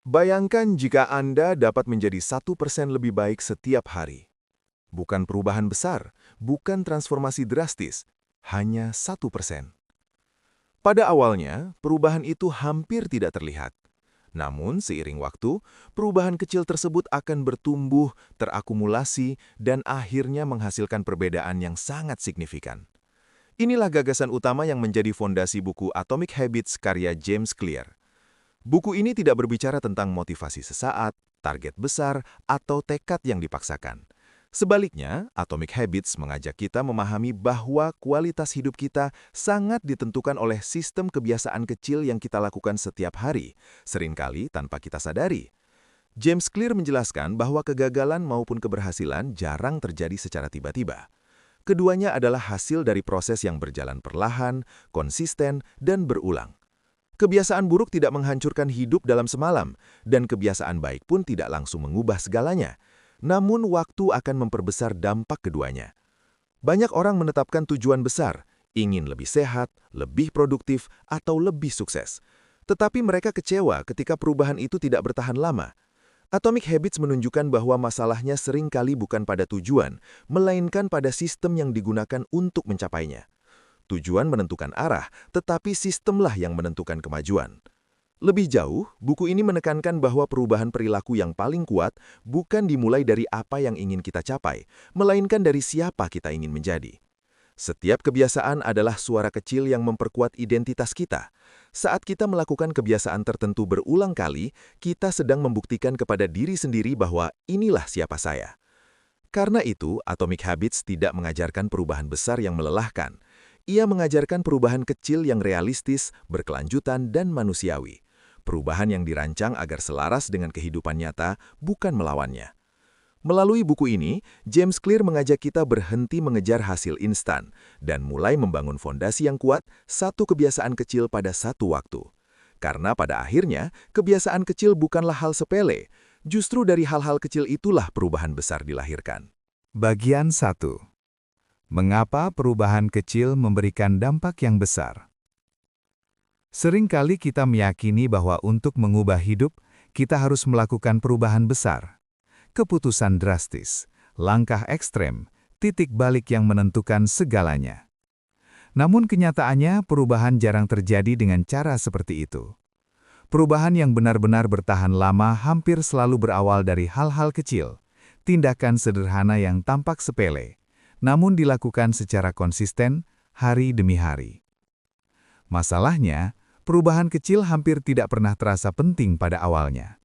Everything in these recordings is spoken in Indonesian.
Bayangkan jika Anda dapat menjadi 1% lebih baik setiap hari. Bukan perubahan besar, bukan transformasi drastis, hanya 1%. Pada awalnya, perubahan itu hampir tidak terlihat. Namun, seiring waktu, perubahan kecil tersebut akan bertumbuh, terakumulasi, dan akhirnya menghasilkan perbedaan yang sangat signifikan. Inilah gagasan utama yang menjadi fondasi buku Atomic Habits karya James Clear. Buku ini tidak berbicara tentang motivasi sesaat, target besar, atau tekad yang dipaksakan. Sebaliknya, Atomic Habits mengajak kita memahami bahwa kualitas hidup kita sangat ditentukan oleh sistem kebiasaan kecil yang kita lakukan setiap hari, seringkali tanpa kita sadari. James Clear menjelaskan bahwa kegagalan maupun keberhasilan jarang terjadi secara tiba-tiba. Keduanya adalah hasil dari proses yang berjalan perlahan, konsisten, dan berulang. Kebiasaan buruk tidak menghancurkan hidup dalam semalam, dan kebiasaan baik pun tidak langsung mengubah segalanya. Namun waktu akan memperbesar dampak keduanya. Banyak orang menetapkan tujuan besar, ingin lebih sehat, lebih produktif, atau lebih sukses. Tetapi mereka kecewa ketika perubahan itu tidak bertahan lama. Atomic Habits menunjukkan bahwa masalahnya seringkali bukan pada tujuan, melainkan pada sistem yang digunakan untuk mencapainya. Tujuan menentukan arah, tetapi sistemlah yang menentukan kemajuan. Lebih jauh, buku ini menekankan bahwa perubahan perilaku yang paling kuat bukan dimulai dari apa yang ingin kita capai, melainkan dari siapa kita ingin menjadi. Setiap kebiasaan adalah suara kecil yang memperkuat identitas kita. Saat kita melakukan kebiasaan tertentu berulang kali, kita sedang membuktikan kepada diri sendiri bahwa inilah siapa saya. Karena itu, Atomic Habits tidak mengajarkan perubahan besar yang melelahkan. Ia mengajarkan perubahan kecil yang realistis, berkelanjutan, dan manusiawi. Perubahan yang dirancang agar selaras dengan kehidupan nyata, bukan melawannya. Melalui buku ini, James Clear mengajak kita berhenti mengejar hasil instan dan mulai membangun fondasi yang kuat, satu kebiasaan kecil pada satu waktu. Karena pada akhirnya, kebiasaan kecil bukanlah hal sepele. Justru dari hal-hal kecil itulah perubahan besar dilahirkan. Bagian 1. Mengapa perubahan kecil memberikan dampak yang besar? Seringkali kita meyakini bahwa untuk mengubah hidup, kita harus melakukan perubahan besar. Keputusan drastis, langkah ekstrem, titik balik yang menentukan segalanya. Namun kenyataannya, perubahan jarang terjadi dengan cara seperti itu. Perubahan yang benar-benar bertahan lama hampir selalu berawal dari hal-hal kecil, tindakan sederhana yang tampak sepele, namun dilakukan secara konsisten hari demi hari. Masalahnya, perubahan kecil hampir tidak pernah terasa penting pada awalnya.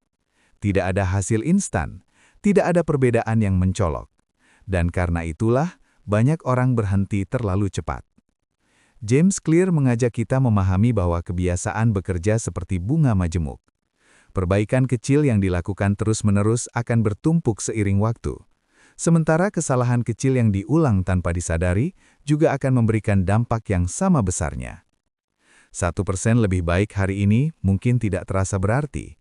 Tidak ada hasil instan, tidak ada perbedaan yang mencolok. Dan karena itulah, banyak orang berhenti terlalu cepat. James Clear mengajak kita memahami bahwa kebiasaan bekerja seperti bunga majemuk. Perbaikan kecil yang dilakukan terus-menerus akan bertumpuk seiring waktu. Sementara kesalahan kecil yang diulang tanpa disadari juga akan memberikan dampak yang sama besarnya. 1% lebih baik hari ini mungkin tidak terasa berarti.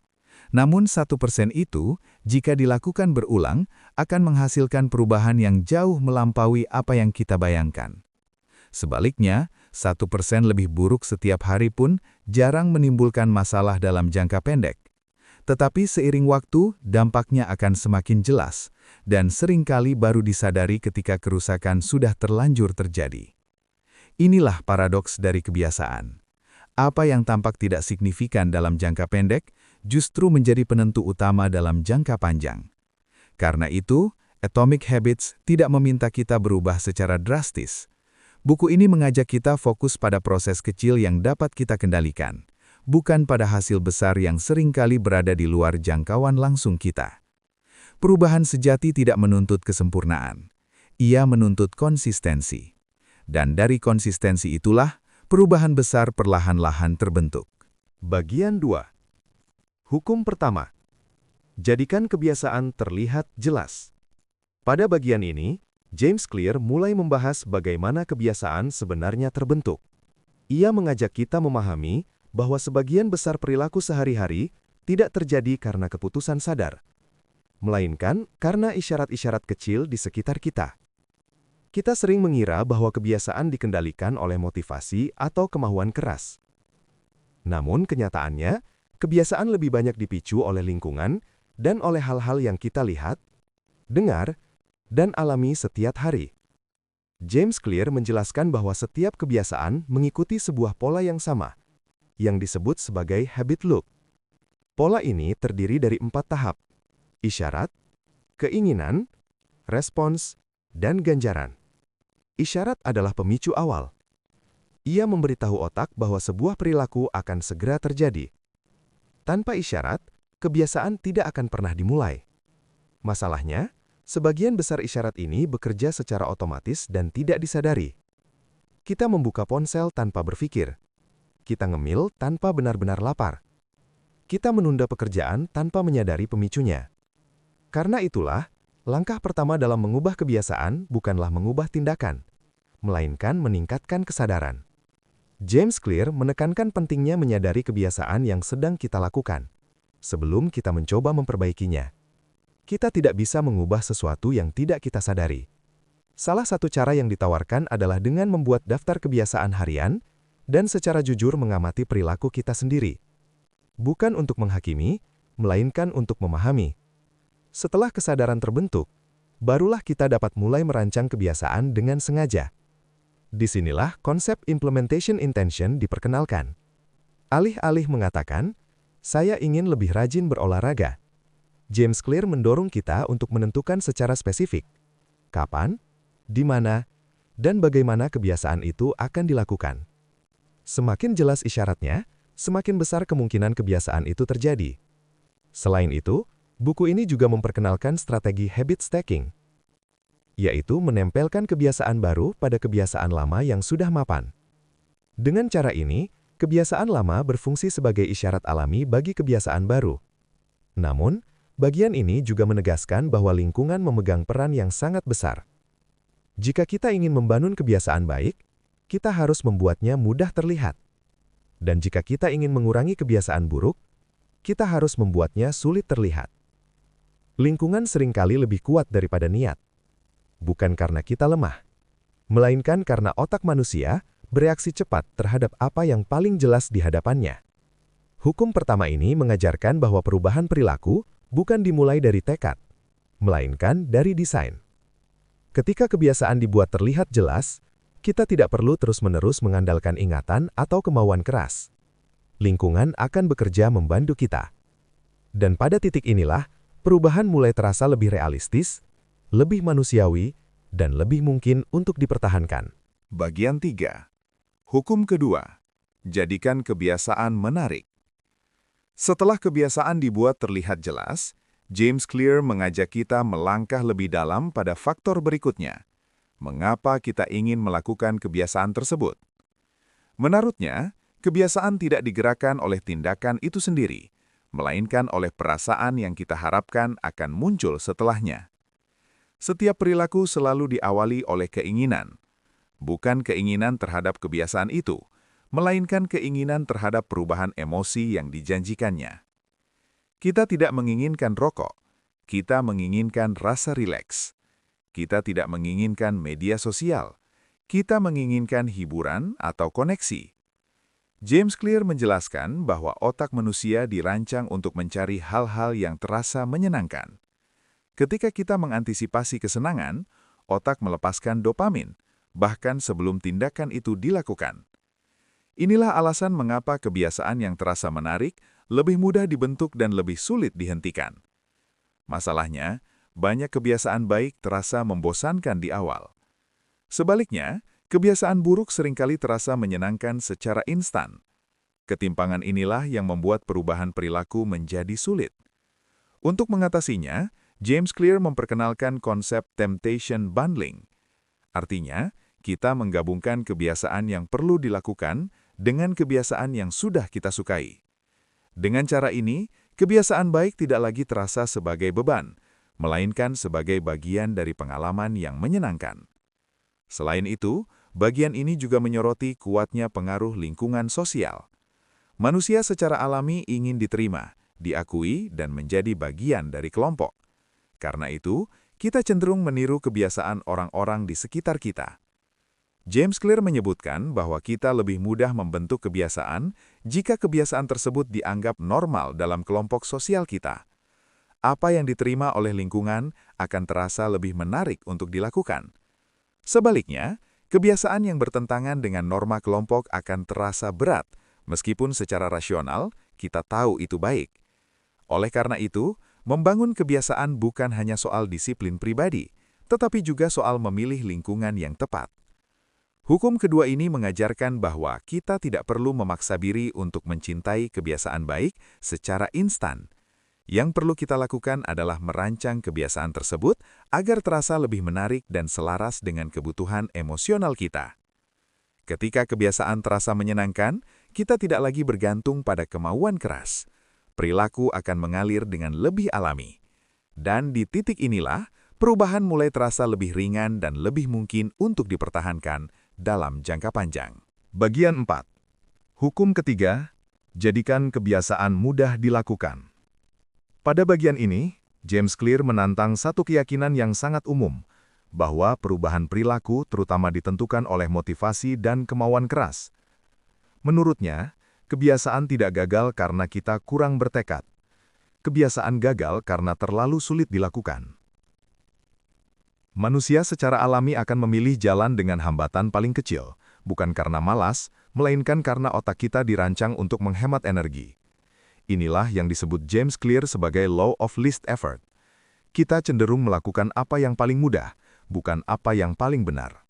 Namun 1% itu, jika dilakukan berulang, akan menghasilkan perubahan yang jauh melampaui apa yang kita bayangkan. Sebaliknya, 1% lebih buruk setiap hari pun jarang menimbulkan masalah dalam jangka pendek. Tetapi seiring waktu, dampaknya akan semakin jelas, dan seringkali baru disadari ketika kerusakan sudah terlanjur terjadi. Inilah paradoks dari kebiasaan. Apa yang tampak tidak signifikan dalam jangka pendek, justru menjadi penentu utama dalam jangka panjang. Karena itu, Atomic Habits tidak meminta kita berubah secara drastis. Buku ini mengajak kita fokus pada proses kecil yang dapat kita kendalikan, bukan pada hasil besar yang seringkali berada di luar jangkauan langsung kita. Perubahan sejati tidak menuntut kesempurnaan. Ia menuntut konsistensi. Dan dari konsistensi itulah, perubahan besar perlahan-lahan terbentuk. Bagian 2. Hukum pertama. Jadikan kebiasaan terlihat jelas. Pada bagian ini, James Clear mulai membahas bagaimana kebiasaan sebenarnya terbentuk. Ia mengajak kita memahami bahwa sebagian besar perilaku sehari-hari tidak terjadi karena keputusan sadar, melainkan karena isyarat-isyarat kecil di sekitar kita. Kita sering mengira bahwa kebiasaan dikendalikan oleh motivasi atau kemauan keras. Namun kenyataannya, Kebiasaan lebih banyak dipicu oleh lingkungan dan oleh hal-hal yang kita lihat, dengar, dan alami setiap hari. James Clear menjelaskan bahwa setiap kebiasaan mengikuti sebuah pola yang sama, yang disebut sebagai habit loop. Pola ini terdiri dari 4 tahap: isyarat, keinginan, respons, dan ganjaran. Isyarat adalah pemicu awal. Ia memberitahu otak bahwa sebuah perilaku akan segera terjadi. Tanpa isyarat, kebiasaan tidak akan pernah dimulai. Masalahnya, sebagian besar isyarat ini bekerja secara otomatis dan tidak disadari. Kita membuka ponsel tanpa berpikir. Kita ngemil tanpa benar-benar lapar. Kita menunda pekerjaan tanpa menyadari pemicunya. Karena itulah, langkah pertama dalam mengubah kebiasaan bukanlah mengubah tindakan, melainkan meningkatkan kesadaran. James Clear menekankan pentingnya menyadari kebiasaan yang sedang kita lakukan, sebelum kita mencoba memperbaikinya. Kita tidak bisa mengubah sesuatu yang tidak kita sadari. Salah satu cara yang ditawarkan adalah dengan membuat daftar kebiasaan harian dan secara jujur mengamati perilaku kita sendiri. Bukan untuk menghakimi, melainkan untuk memahami. Setelah kesadaran terbentuk, barulah kita dapat mulai merancang kebiasaan dengan sengaja. Disinilah konsep implementation intention diperkenalkan. Alih-alih mengatakan, "Saya ingin lebih rajin berolahraga." James Clear mendorong kita untuk menentukan secara spesifik kapan, di mana, dan bagaimana kebiasaan itu akan dilakukan. Semakin jelas isyaratnya, semakin besar kemungkinan kebiasaan itu terjadi. Selain itu, buku ini juga memperkenalkan strategi habit stacking, yaitu menempelkan kebiasaan baru pada kebiasaan lama yang sudah mapan. Dengan cara ini, kebiasaan lama berfungsi sebagai isyarat alami bagi kebiasaan baru. Namun, bagian ini juga menegaskan bahwa lingkungan memegang peran yang sangat besar. Jika kita ingin membangun kebiasaan baik, kita harus membuatnya mudah terlihat. Dan jika kita ingin mengurangi kebiasaan buruk, kita harus membuatnya sulit terlihat. Lingkungan seringkali lebih kuat daripada niat. Bukan karena kita lemah, melainkan karena otak manusia bereaksi cepat terhadap apa yang paling jelas di hadapannya. Hukum pertama ini mengajarkan bahwa perubahan perilaku bukan dimulai dari tekad, melainkan dari desain. Ketika kebiasaan dibuat terlihat jelas, kita tidak perlu terus-menerus mengandalkan ingatan atau kemauan keras. Lingkungan akan bekerja membantu kita. Dan pada titik inilah, perubahan mulai terasa lebih realistis, lebih manusiawi, dan lebih mungkin untuk dipertahankan. Bagian 3. Hukum kedua. Jadikan kebiasaan menarik. Setelah kebiasaan dibuat terlihat jelas, James Clear mengajak kita melangkah lebih dalam pada faktor berikutnya. Mengapa kita ingin melakukan kebiasaan tersebut? Menurutnya, kebiasaan tidak digerakkan oleh tindakan itu sendiri, melainkan oleh perasaan yang kita harapkan akan muncul setelahnya. Setiap perilaku selalu diawali oleh keinginan. Bukan keinginan terhadap kebiasaan itu, melainkan keinginan terhadap perubahan emosi yang dijanjikannya. Kita tidak menginginkan rokok, kita menginginkan rasa rileks. Kita tidak menginginkan media sosial, kita menginginkan hiburan atau koneksi. James Clear menjelaskan bahwa otak manusia dirancang untuk mencari hal-hal yang terasa menyenangkan. Ketika kita mengantisipasi kesenangan, otak melepaskan dopamin, bahkan sebelum tindakan itu dilakukan. Inilah alasan mengapa kebiasaan yang terasa menarik lebih mudah dibentuk dan lebih sulit dihentikan. Masalahnya, banyak kebiasaan baik terasa membosankan di awal. Sebaliknya, kebiasaan buruk seringkali terasa menyenangkan secara instan. Ketimpangan inilah yang membuat perubahan perilaku menjadi sulit. Untuk mengatasinya, James Clear memperkenalkan konsep temptation bundling. Artinya, kita menggabungkan kebiasaan yang perlu dilakukan dengan kebiasaan yang sudah kita sukai. Dengan cara ini, kebiasaan baik tidak lagi terasa sebagai beban, melainkan sebagai bagian dari pengalaman yang menyenangkan. Selain itu, bagian ini juga menyoroti kuatnya pengaruh lingkungan sosial. Manusia secara alami ingin diterima, diakui, dan menjadi bagian dari kelompok. Karena itu, kita cenderung meniru kebiasaan orang-orang di sekitar kita. James Clear menyebutkan bahwa kita lebih mudah membentuk kebiasaan jika kebiasaan tersebut dianggap normal dalam kelompok sosial kita. Apa yang diterima oleh lingkungan akan terasa lebih menarik untuk dilakukan. Sebaliknya, kebiasaan yang bertentangan dengan norma kelompok akan terasa berat, meskipun secara rasional kita tahu itu baik. Oleh karena itu, membangun kebiasaan bukan hanya soal disiplin pribadi, tetapi juga soal memilih lingkungan yang tepat. Hukum kedua ini mengajarkan bahwa kita tidak perlu memaksa diri untuk mencintai kebiasaan baik secara instan. Yang perlu kita lakukan adalah merancang kebiasaan tersebut agar terasa lebih menarik dan selaras dengan kebutuhan emosional kita. Ketika kebiasaan terasa menyenangkan, kita tidak lagi bergantung pada kemauan keras. Perilaku akan mengalir dengan lebih alami. Dan di titik inilah, perubahan mulai terasa lebih ringan dan lebih mungkin untuk dipertahankan dalam jangka panjang. Bagian 4. Hukum ketiga, jadikan kebiasaan mudah dilakukan. Pada bagian ini, James Clear menantang satu keyakinan yang sangat umum, bahwa perubahan perilaku terutama ditentukan oleh motivasi dan kemauan keras. Menurutnya, kebiasaan tidak gagal karena kita kurang bertekad. Kebiasaan gagal karena terlalu sulit dilakukan. Manusia secara alami akan memilih jalan dengan hambatan paling kecil, bukan karena malas, melainkan karena otak kita dirancang untuk menghemat energi. Inilah yang disebut James Clear sebagai law of least effort. Kita cenderung melakukan apa yang paling mudah, bukan apa yang paling benar.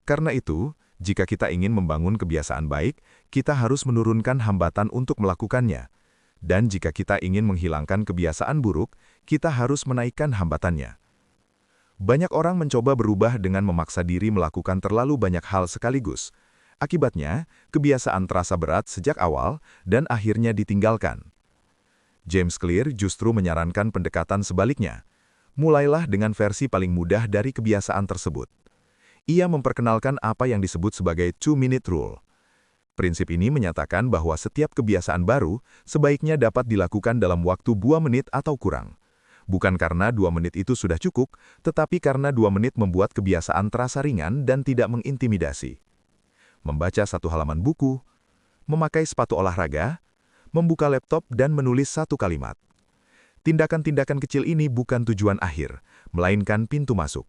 Karena itu, jika kita ingin membangun kebiasaan baik, kita harus menurunkan hambatan untuk melakukannya. Dan jika kita ingin menghilangkan kebiasaan buruk, kita harus menaikkan hambatannya. Banyak orang mencoba berubah dengan memaksa diri melakukan terlalu banyak hal sekaligus. Akibatnya, kebiasaan terasa berat sejak awal dan akhirnya ditinggalkan. James Clear justru menyarankan pendekatan sebaliknya. Mulailah dengan versi paling mudah dari kebiasaan tersebut. Ia memperkenalkan apa yang disebut sebagai 2-minute rule. Prinsip ini menyatakan bahwa setiap kebiasaan baru sebaiknya dapat dilakukan dalam waktu 2 menit atau kurang. Bukan karena 2 menit itu sudah cukup, tetapi karena 2 menit membuat kebiasaan terasa ringan dan tidak mengintimidasi. Membaca 1 halaman buku, memakai sepatu olahraga, membuka laptop dan menulis 1 kalimat. Tindakan-tindakan kecil ini bukan tujuan akhir, melainkan pintu masuk.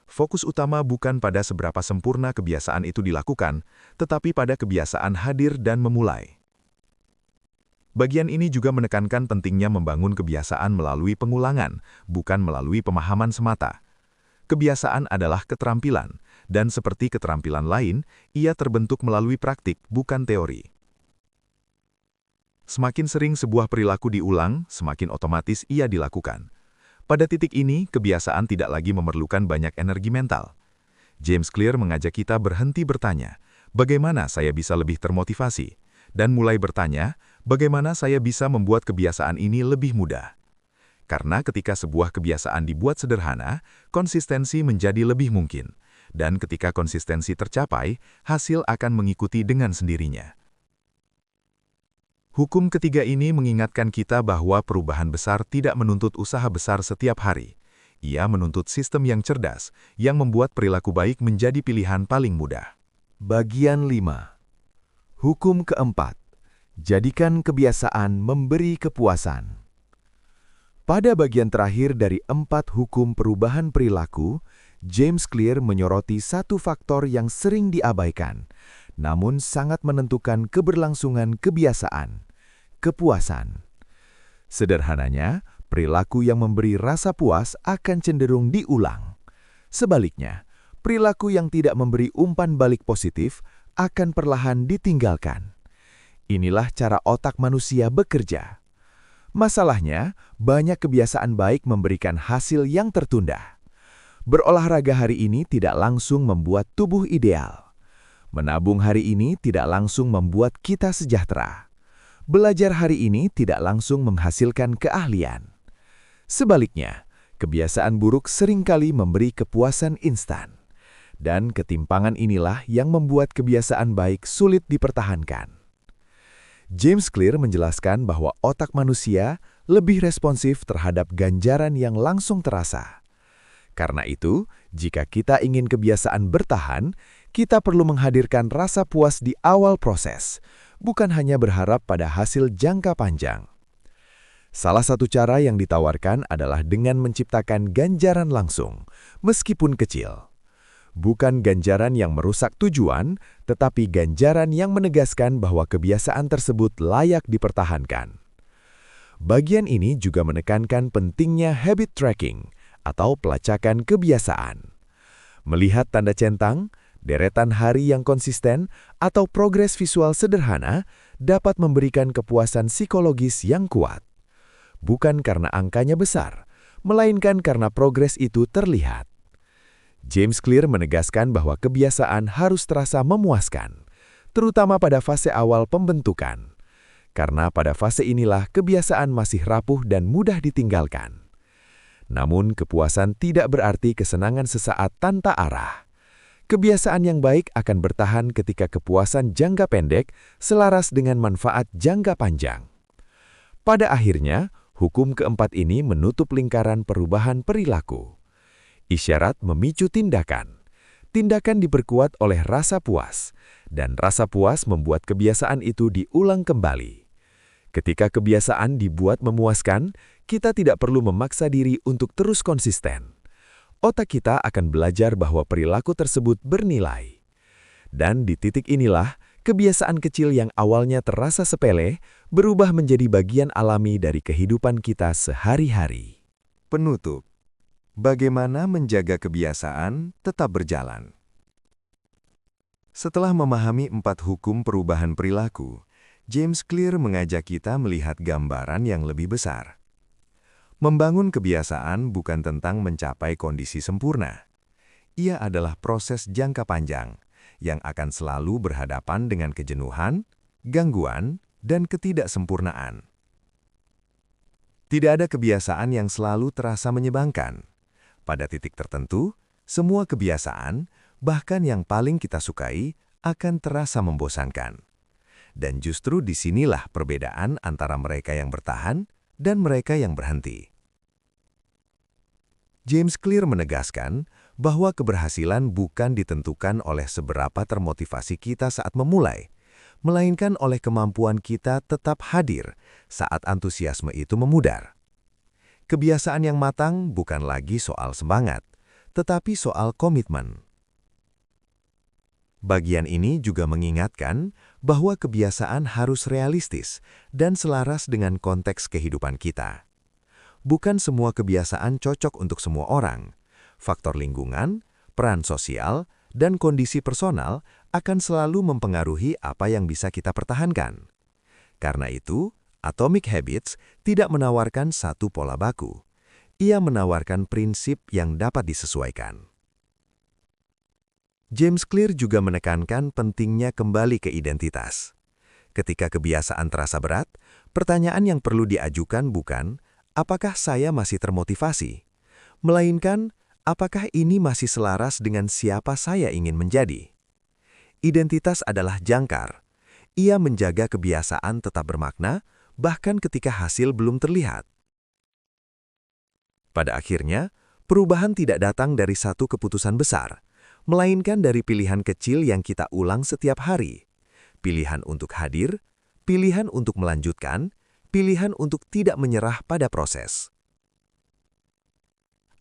Fokus utama bukan pada seberapa sempurna kebiasaan itu dilakukan, tetapi pada kebiasaan hadir dan memulai. Bagian ini juga menekankan pentingnya membangun kebiasaan melalui pengulangan, bukan melalui pemahaman semata. Kebiasaan adalah keterampilan, dan seperti keterampilan lain, ia terbentuk melalui praktik, bukan teori. Semakin sering sebuah perilaku diulang, semakin otomatis ia dilakukan. Pada titik ini, kebiasaan tidak lagi memerlukan banyak energi mental. James Clear mengajak kita berhenti bertanya, bagaimana saya bisa lebih termotivasi? Dan mulai bertanya, bagaimana saya bisa membuat kebiasaan ini lebih mudah? Karena ketika sebuah kebiasaan dibuat sederhana, konsistensi menjadi lebih mungkin. Dan ketika konsistensi tercapai, hasil akan mengikuti dengan sendirinya. Hukum ketiga ini mengingatkan kita bahwa perubahan besar tidak menuntut usaha besar setiap hari. Ia menuntut sistem yang cerdas, yang membuat perilaku baik menjadi pilihan paling mudah. Bagian 5. Hukum keempat, jadikan kebiasaan memberi kepuasan. Pada bagian terakhir dari 4 hukum perubahan perilaku, James Clear menyoroti satu faktor yang sering diabaikan, namun sangat menentukan keberlangsungan kebiasaan, kepuasan. Sederhananya, perilaku yang memberi rasa puas akan cenderung diulang. Sebaliknya, perilaku yang tidak memberi umpan balik positif akan perlahan ditinggalkan. Inilah cara otak manusia bekerja. Masalahnya, banyak kebiasaan baik memberikan hasil yang tertunda. Berolahraga hari ini tidak langsung membuat tubuh ideal. Menabung hari ini tidak langsung membuat kita sejahtera. Belajar hari ini tidak langsung menghasilkan keahlian. Sebaliknya, kebiasaan buruk seringkali memberi kepuasan instan. Dan ketimpangan inilah yang membuat kebiasaan baik sulit dipertahankan. James Clear menjelaskan bahwa otak manusia lebih responsif terhadap ganjaran yang langsung terasa. Karena itu, jika kita ingin kebiasaan bertahan, kita perlu menghadirkan rasa puas di awal proses, bukan hanya berharap pada hasil jangka panjang. Salah satu cara yang ditawarkan adalah dengan menciptakan ganjaran langsung, meskipun kecil. Bukan ganjaran yang merusak tujuan, tetapi ganjaran yang menegaskan bahwa kebiasaan tersebut layak dipertahankan. Bagian ini juga menekankan pentingnya habit tracking atau pelacakan kebiasaan. Melihat tanda centang, deretan hari yang konsisten, atau progres visual sederhana dapat memberikan kepuasan psikologis yang kuat. Bukan karena angkanya besar, melainkan karena progres itu terlihat. James Clear menegaskan bahwa kebiasaan harus terasa memuaskan, terutama pada fase awal pembentukan. Karena pada fase inilah kebiasaan masih rapuh dan mudah ditinggalkan. Namun kepuasan tidak berarti kesenangan sesaat tanpa arah. Kebiasaan yang baik akan bertahan ketika kepuasan jangka pendek selaras dengan manfaat jangka panjang. Pada akhirnya, hukum keempat ini menutup lingkaran perubahan perilaku. Isyarat memicu tindakan. Tindakan diperkuat oleh rasa puas, dan rasa puas membuat kebiasaan itu diulang kembali. Ketika kebiasaan dibuat memuaskan, kita tidak perlu memaksa diri untuk terus konsisten. Otak kita akan belajar bahwa perilaku tersebut bernilai. Dan di titik inilah, kebiasaan kecil yang awalnya terasa sepele berubah menjadi bagian alami dari kehidupan kita sehari-hari. Penutup. Bagaimana menjaga kebiasaan tetap berjalan? Setelah memahami 4 hukum perubahan perilaku, James Clear mengajak kita melihat gambaran yang lebih besar. Membangun kebiasaan bukan tentang mencapai kondisi sempurna. Ia adalah proses jangka panjang yang akan selalu berhadapan dengan kejenuhan, gangguan, dan ketidaksempurnaan. Tidak ada kebiasaan yang selalu terasa menyenangkan. Pada titik tertentu, semua kebiasaan, bahkan yang paling kita sukai, akan terasa membosankan. Dan justru disinilah perbedaan antara mereka yang bertahan dan mereka yang berhenti. James Clear menegaskan bahwa keberhasilan bukan ditentukan oleh seberapa termotivasi kita saat memulai, melainkan oleh kemampuan kita tetap hadir saat antusiasme itu memudar. Kebiasaan yang matang bukan lagi soal semangat, tetapi soal komitmen. Bagian ini juga mengingatkan bahwa kebiasaan harus realistis dan selaras dengan konteks kehidupan kita. Bukan semua kebiasaan cocok untuk semua orang. Faktor lingkungan, peran sosial, dan kondisi personal akan selalu mempengaruhi apa yang bisa kita pertahankan. Karena itu, Atomic Habits tidak menawarkan satu pola baku. Ia menawarkan prinsip yang dapat disesuaikan. James Clear juga menekankan pentingnya kembali ke identitas. Ketika kebiasaan terasa berat, pertanyaan yang perlu diajukan bukan, apakah saya masih termotivasi? Melainkan, apakah ini masih selaras dengan siapa saya ingin menjadi? Identitas adalah jangkar. Ia menjaga kebiasaan tetap bermakna, bahkan ketika hasil belum terlihat. Pada akhirnya, perubahan tidak datang dari satu keputusan besar, melainkan dari pilihan kecil yang kita ulang setiap hari. Pilihan untuk hadir, pilihan untuk melanjutkan, pilihan untuk tidak menyerah pada proses.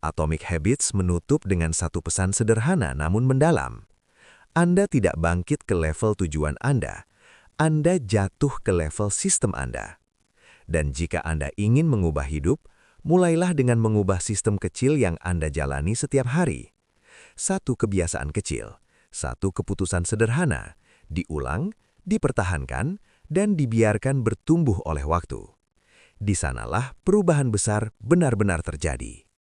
Atomic Habits menutup dengan satu pesan sederhana namun mendalam. Anda tidak bangkit ke level tujuan Anda jatuh ke level sistem Anda. Dan jika Anda ingin mengubah hidup, mulailah dengan mengubah sistem kecil yang Anda jalani setiap hari. Satu kebiasaan kecil, satu keputusan sederhana, diulang, dipertahankan, dan dibiarkan bertumbuh oleh waktu. Di sanalah perubahan besar benar-benar terjadi.